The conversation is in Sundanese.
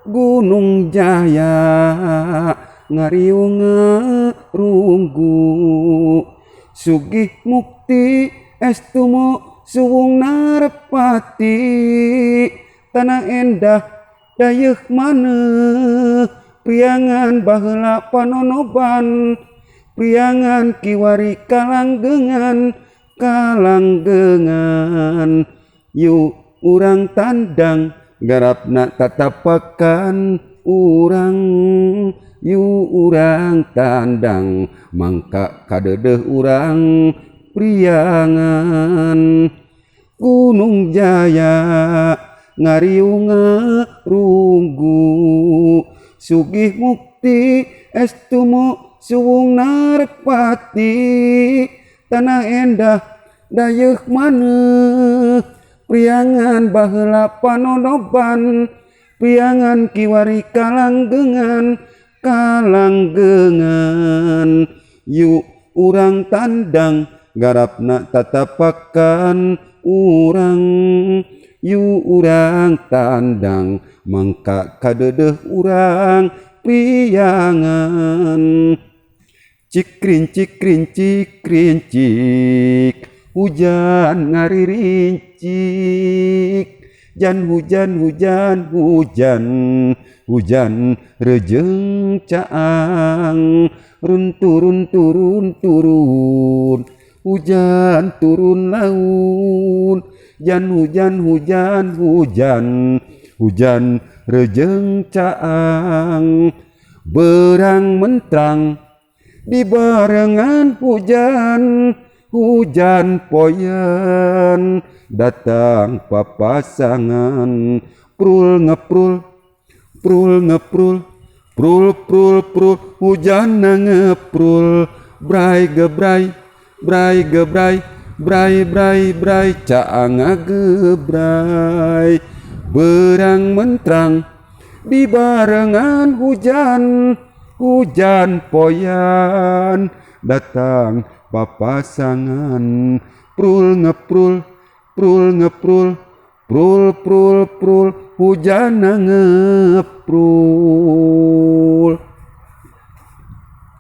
Gunung Jaya ngariung ngerunggu sugih mukti estumo suwung narepati tanah endah dayeuh maneh priangan baheula panonoban priangan kiwari kalanggengan yuk urang tandang garapna tatapakan urang yuk urang tandang mangka kadedeh urang priangan Gunung Jaya ngariung ngerunggu sugih mukti estumo suwung narepati tanah endah dayeuh maneh priangan baheula panonoban priangan kiwari kalanggengan yuk urang tandang garapna tatapakan urang yuk urang tandang mangka kadedeh urang priangan cikrin cikrin cikrin cik hujan ngaririncik jan hujan hujan hujan hujan rejeng caang run turun turun turun hujan turun laut jan hujan hujan hujan hujan rejeng caang berang mentrang di barengan hujan hujan poyan datang papasangan prul ngeprul prul ngeprul prul prul prul hujan ngeprul brai gebrai brai gebrai brai brai brai caang gebrai berang mentrang di barengan hujan hujan poyan datang papasangan prul ngeprul prul ngeprul prul prul prul hujan ngeprul